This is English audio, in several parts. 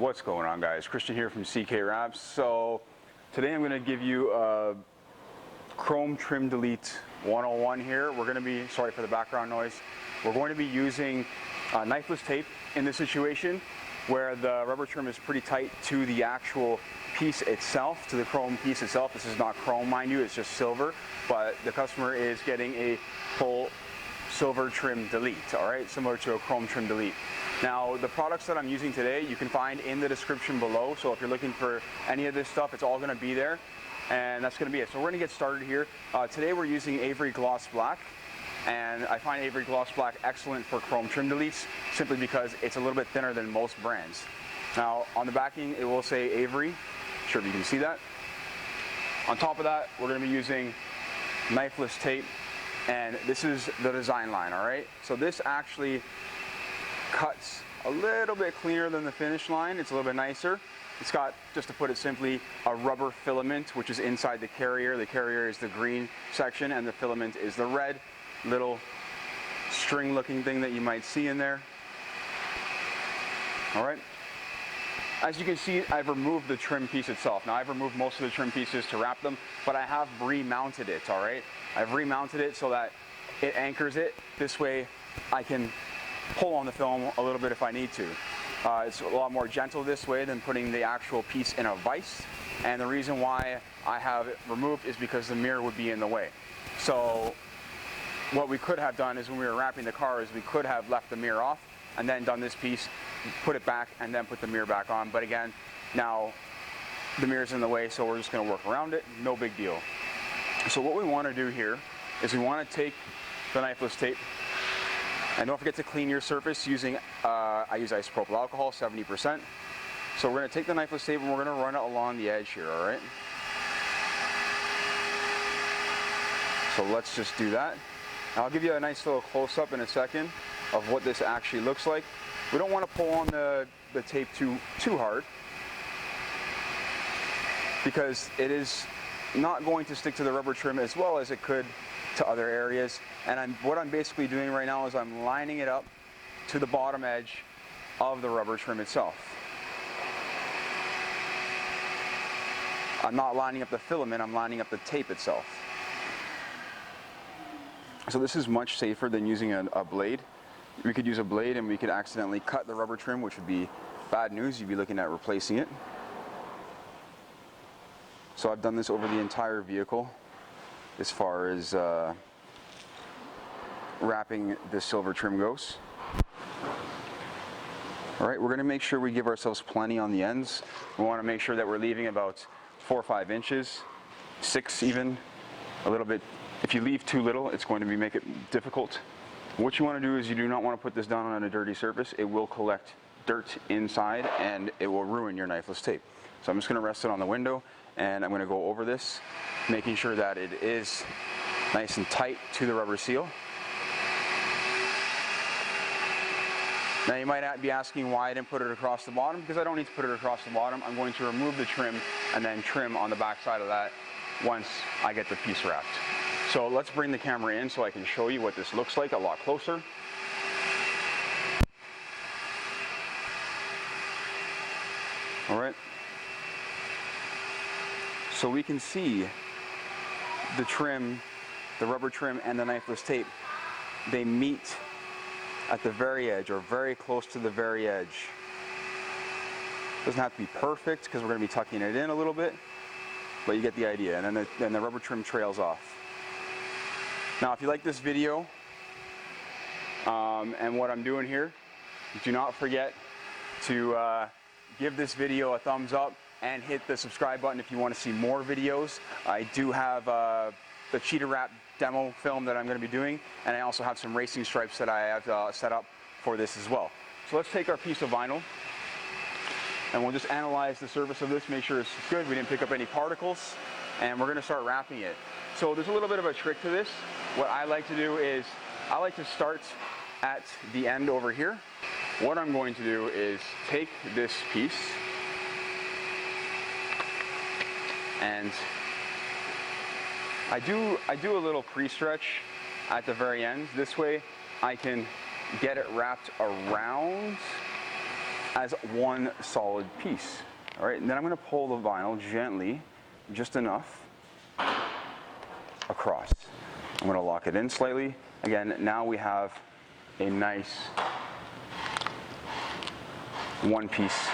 What's going on, guys? Christian here from CK Wraps. So today I'm going to give you a chrome trim delete 101 here. We're going to be, sorry for the background noise, we're going to be using knifeless tape in this situation where the rubber trim is pretty tight to the actual piece itself, to the chrome piece itself. This is not chrome, mind you, it's just silver, but the customer is getting a full silver trim delete, all right, similar to a chrome trim delete. Now, the products that I'm using today, you can find in the description below. So if you're looking for any of this stuff, it's all going to be there, and that's going to be it. So we're going to get started here. Today we're using Avery Gloss Black, and I find Avery Gloss Black excellent for chrome trim deletes simply because it's a little bit thinner than most brands. Now, on the backing, it will say Avery. Sure if you can see that. On top of that, we're going to be using knifeless tape, and this is the design line, all right? So this actually cuts a little bit cleaner than the finish line. It's a little bit nicer. It's got, just to put it simply, a rubber filament which is inside the carrier. The carrier is the green section and the filament is the red little string looking thing that you might see in there. Alright. As you can see, I've removed the trim piece itself. Now, I've removed most of the trim pieces to wrap them, but I have remounted it, alright? I've remounted it so that it anchors it. This way I can pull on the film a little bit if I need to. It's a lot more gentle this way than putting the actual piece in a vise, and the reason why I have it removed is because the mirror would be in the way. So what we could have done is when we were wrapping the car is we could have left the mirror off and then done this piece, put it back, and then put the mirror back on. But again, now the mirror's in the way, so we're just going to work around it. No big deal. So what we want to do here is we want to take the knifeless tape, and don't forget to clean your surface using, I use isopropyl alcohol, 70%. So we're going to take the knifeless tape and we're going to run it along the edge here, all right? So let's just do that. I'll give you a nice little close-up in a second of what this actually looks like. We don't want to pull on the tape too hard because it is not going to stick to the rubber trim as well as it could to other areas. And what I'm basically doing right now is I'm lining it up to the bottom edge of the rubber trim itself. I'm not lining up the filament, I'm lining up the tape itself. So this is much safer than using a blade. We could use a blade and we could accidentally cut the rubber trim, which would be bad news. You'd be looking at replacing it. So I've done this over the entire vehicle as far as wrapping this silver trim goes. Alright, we're going to make sure we give ourselves plenty on the ends. We want to make sure that we're leaving about 4 or 5 inches, 6 even, a little bit. If you leave too little, it's going to make it difficult. What you want to do is you do not want to put this down on a dirty surface. It will collect dirt inside and it will ruin your knifeless tape. So I'm just going to rest it on the window and I'm going to go over this, making sure that it is nice and tight to the rubber seal. Now you might be asking why I didn't put it across the bottom, because I don't need to put it across the bottom. I'm going to remove the trim and then trim on the back side of that once I get the piece wrapped. So let's bring the camera in so I can show you what this looks like a lot closer. Alright. So we can see the trim, the rubber trim and the knifeless tape, they meet at the very edge or very close to the very edge. Doesn't have to be perfect because we're going to be tucking it in a little bit, but you get the idea. And then the rubber trim trails off. Now if you like this video and what I'm doing here, do not forget to give this video a thumbs up and hit the subscribe button if you want to see more videos. I do have the cheetah wrap demo film that I'm going to be doing, and I also have some racing stripes that I have set up for this as well. So let's take our piece of vinyl and we'll just analyze the surface of this, make sure it's good, we didn't pick up any particles, and we're going to start wrapping it. So there's a little bit of a trick to this. What I like to do is I like to start at the end over here. What I'm going to do is take this piece and I do a little pre-stretch at the very end. This way I can get it wrapped around as one solid piece. All right, and then I'm going to pull the vinyl gently, just enough, across. I'm going to lock it in slightly. Again, now we have a nice one-piece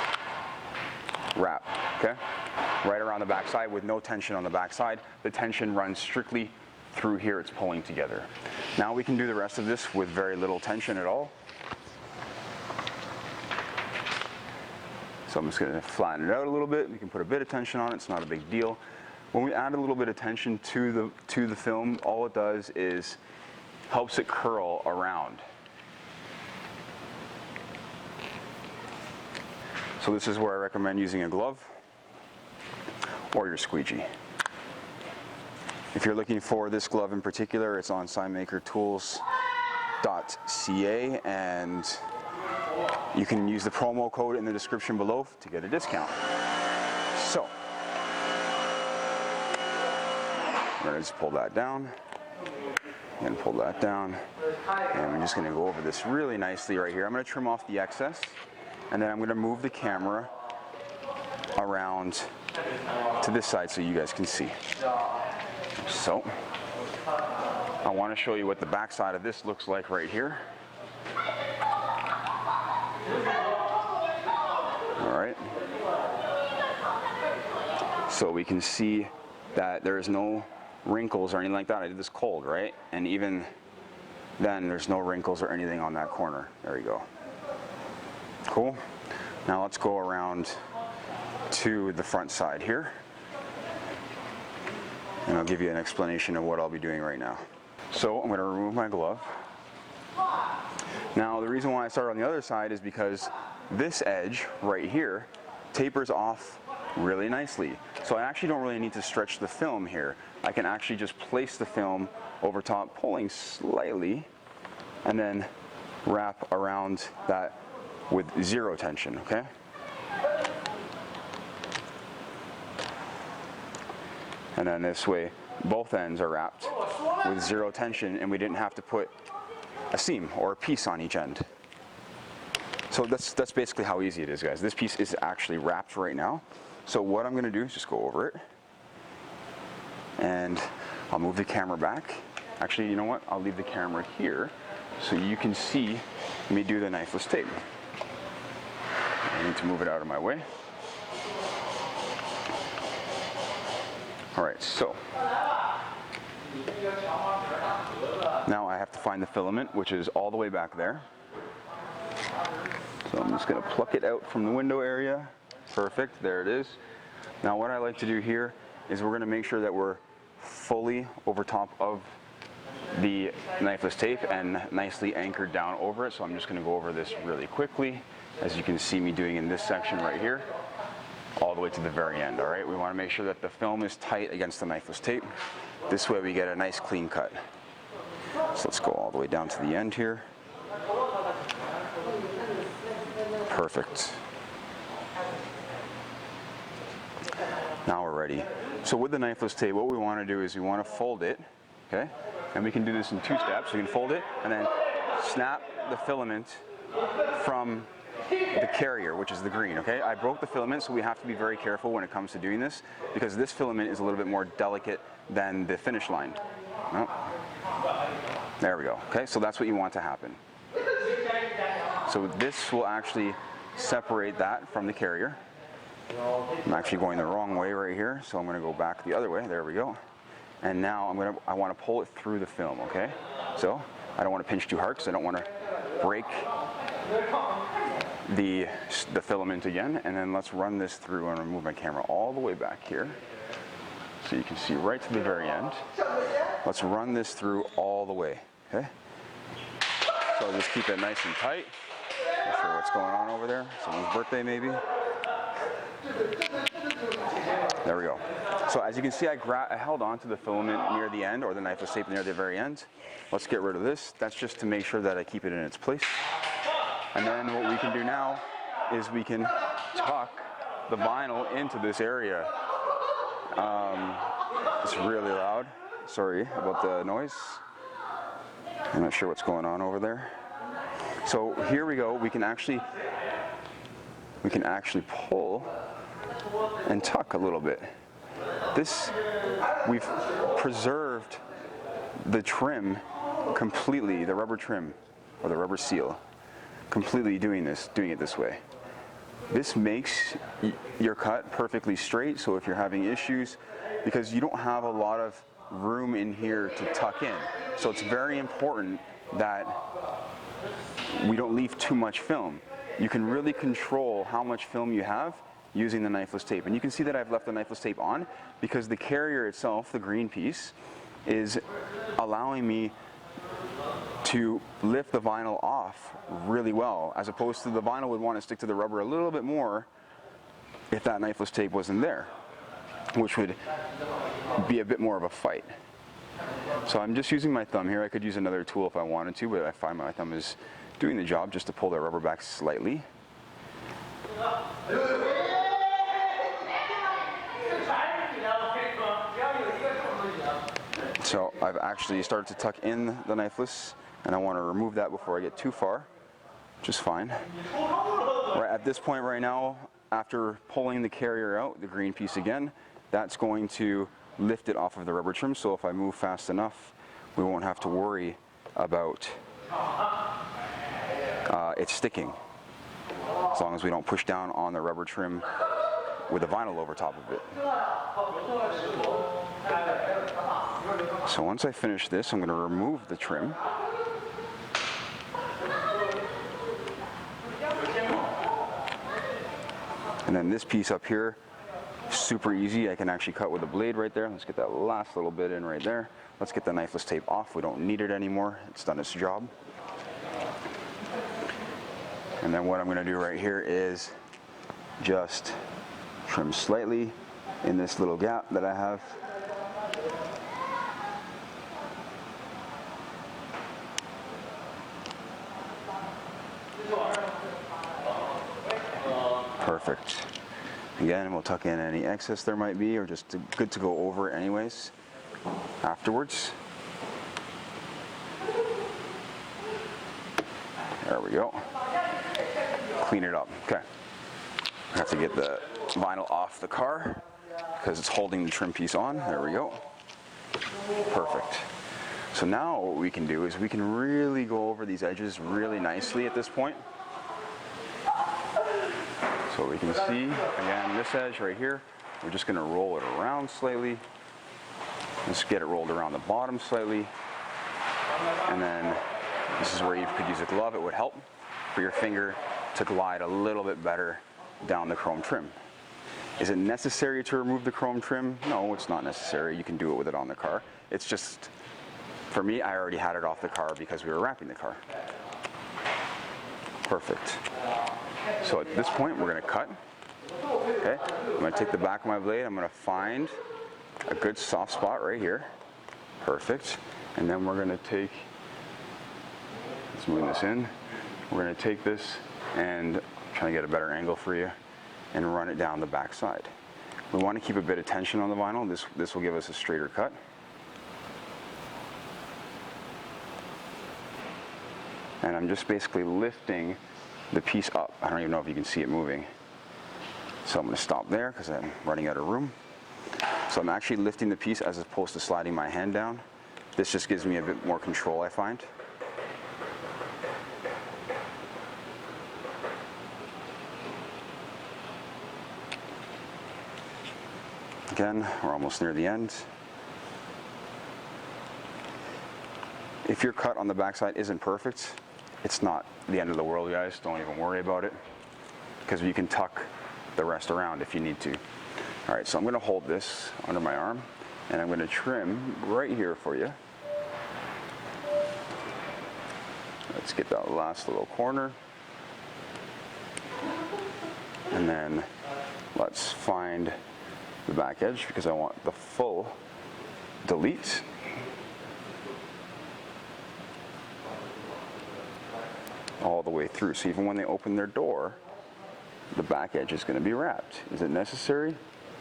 wrap, okay? Right around the backside with no tension on the backside. The tension runs strictly through here. It's pulling together. Now we can do the rest of this with very little tension at all. So I'm just going to flatten it out a little bit. We can put a bit of tension on it. It's not a big deal. When we add a little bit of tension to the film, all it does is helps it curl around. So this is where I recommend using a glove or your squeegee. If you're looking for this glove in particular, it's on SignMakerTools.ca, and you can use the promo code in the description below to get a discount. So, I'm going to just pull that down, and pull that down, and I'm just going to go over this really nicely right here. I'm going to trim off the excess, and then I'm going to move the camera around to this side so you guys can see. So, I want to show you what the back side of this looks like right here. Alright. So we can see that there's no wrinkles or anything like that. I did this cold, right? And even then, there's no wrinkles or anything on that corner. There you go. Cool. Now let's go around to the front side here, and I'll give you an explanation of what I'll be doing right now. So I'm going to remove my glove. Now the reason why I started on the other side is because this edge right here tapers off really nicely. So I actually don't really need to stretch the film here. I can actually just place the film over top, pulling slightly, and then wrap around that with zero tension, okay? And then this way, both ends are wrapped with zero tension, and we didn't have to put a seam or a piece on each end. So that's basically how easy it is, guys. This piece is actually wrapped right now. So what I'm going to do is just go over it, and I'll move the camera back. Actually, you know what? I'll leave the camera here so you can see me do the knifeless tape. I need to move it out of my way. Alright, so now I have to find the filament, which is all the way back there. So I'm just going to pluck it out from the window area. Perfect, there it is. Now what I like to do here is we're going to make sure that we're fully over top of the knifeless tape and nicely anchored down over it. So I'm just going to go over this really quickly, as you can see me doing in this section right here, all the way to the very end. All right, we want to make sure that the film is tight against the knifeless tape. This way we get a nice clean cut. So let's go all the way down to the end here. Perfect. Now we're ready. So with the knifeless tape, what we want to do is we want to fold it, okay? And we can do this in two steps. We can fold it and then snap the filament from the carrier, which is the green, okay? I broke the filament, so we have to be very careful when it comes to doing this, because this filament is a little bit more delicate than the finish line. Oh. There we go, okay? So that's what you want to happen. So this will actually separate that from the carrier. I'm actually going the wrong way right here, so I'm going to go back the other way. There we go. And now I want to pull it through the film, okay? So I don't want to pinch too hard because I don't want to break the filament again. And then let's run this through and remove my camera all the way back here, so you can see right to the very end. Let's run this through all the way, okay? So just keep it nice and tight. Not sure what's going on over there. Someone's birthday maybe. There we go. So as you can see, I held on to the filament near the end, or the knifeless tape near the very end. Let's get rid of this. That's just to make sure that I keep it in its place. And then what we can do now is we can tuck the vinyl into this area. It's really loud. Sorry about the noise. I'm not sure what's going on over there. So here we go. We can actually we can actually pull and tuck a little bit. We've preserved the trim completely, the rubber trim or the rubber seal, completely doing it this way. This makes your cut perfectly straight, so if you're having issues, because you don't have a lot of room in here to tuck in, so it's very important that we don't leave too much film. You can really control how much film you have using the knifeless tape. And you can see that I've left the knifeless tape on because the carrier itself, the green piece, is allowing me to lift the vinyl off really well, as opposed to the vinyl would want to stick to the rubber a little bit more if that knifeless tape wasn't there, which would be a bit more of a fight. So I'm just using my thumb here. I could use another tool if I wanted to, but I find my thumb is doing the job just to pull the rubber back slightly. So I've actually started to tuck in the knifeless, and I want to remove that before I get too far, which is fine. Right at this point right now, after pulling the carrier out, the green piece again, that's going to lift it off of the rubber trim, so if I move fast enough, we won't have to worry about it sticking, as long as we don't push down on the rubber trim with the vinyl over top of it. So once I finish this, I'm going to remove the trim. And then this piece up here, super easy. I can actually cut with a blade right there. Let's get that last little bit in right there. Let's get the knifeless tape off. We don't need it anymore. It's done its job. And then what I'm going to do right here is just trim slightly in this little gap that I have. Perfect. Again, we'll tuck in any excess there might be, or just good to go over anyways afterwards. There we go. Clean it up. Okay. I have to get the vinyl off the car because it's holding the trim piece on. There we go. Perfect. So now what we can do is we can really go over these edges really nicely at this point. So we can see, again, this edge right here, we're just going to roll it around slightly. Let's get it rolled around the bottom slightly. And then this is where you could use a glove. It would help for your finger to glide a little bit better down the chrome trim. Is it necessary to remove the chrome trim? No, it's not necessary. You can do it with it on the car. It's just, for me, I already had it off the car because we were wrapping the car. Perfect. So at this point, we're going to cut. Okay, I'm going to take the back of my blade. I'm going to find a good soft spot right here. Perfect. And then we're going to take, let's move this in. We're going to take this and try to get a better angle for you and run it down the back side. We want to keep a bit of tension on the vinyl. This will give us a straighter cut. And I'm just basically lifting the piece up. I don't even know if you can see it moving. So I'm going to stop there because I'm running out of room. So I'm actually lifting the piece as opposed to sliding my hand down. This just gives me a bit more control, I find. Again, we're almost near the end. If your cut on the backside isn't perfect, it's not the end of the world, guys. Don't even worry about it, because you can tuck the rest around if you need to. All right, so I'm going to hold this under my arm, and I'm going to trim right here for you. Let's get that last little corner. And then let's find the back edge because I want the full delete. All the way through. So even when they open their door, the back edge is going to be wrapped. Is it necessary?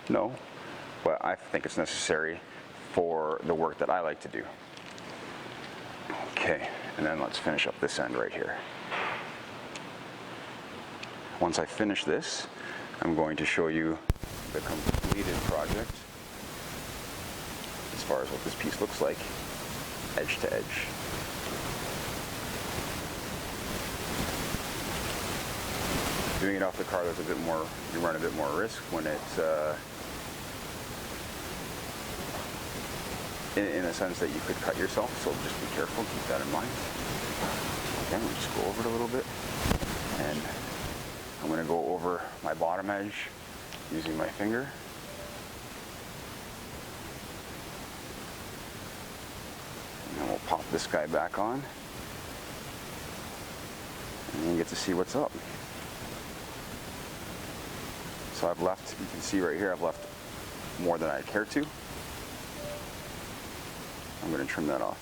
No. But I think it's necessary for the work that I like to do. Okay, and then let's finish up this end right here. once I finish this, I'm going to show you the completed project as far as what this piece looks like, edge to edge. Doing it off the car, there's a bit more, you run a bit more risk when it's in a sense that you could cut yourself, so just be careful, keep that in mind. Again, we'll just go over it a little bit, and I'm going to go over my bottom edge using my finger. And then we'll pop this guy back on, and you get to see what's up. So I've left, you can see right here, I've left more than I care to. I'm going to trim that off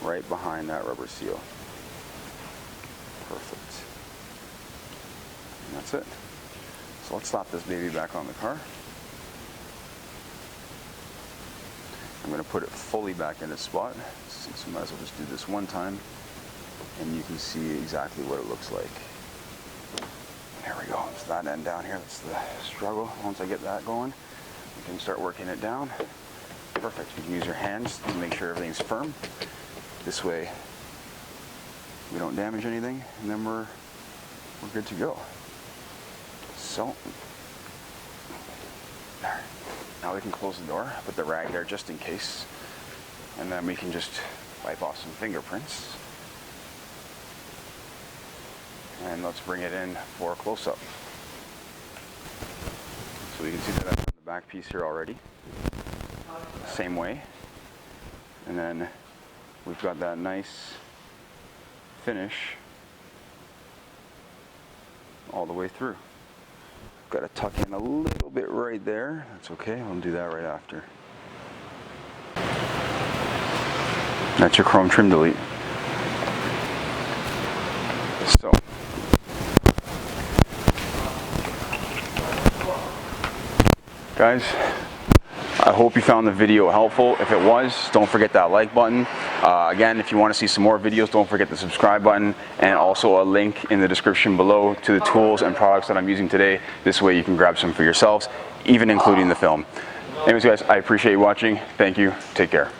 right behind that rubber seal. Perfect. And that's it. So let's slap this baby back on the car. I'm going to put it fully back in its spot. So might as well just do this one time, and you can see exactly what it looks like. There we go. It's that end down here. That's the struggle. Once I get that going, we can start working it down. Perfect. You can use your hands to make sure everything's firm. This way we don't damage anything, and then we're good to go. So there. Now we can close the door, put the rag there just in case, and then we can just wipe off some fingerprints. And let's bring it in for a close-up. So we can see that I've done the back piece here already. Same way. And then we've got that nice finish all the way through. Got to tuck in a little bit right there. That's okay, I'll do that right after. That's your chrome trim delete. So, guys, I hope you found the video helpful. If it was, don't forget that like button. Again, if you want to see some more videos, don't forget the subscribe button, and also a link in the description below to the tools and products that I'm using today. This way you can grab some for yourselves, even including the film. Anyways, guys, I appreciate you watching. Thank you. Take care.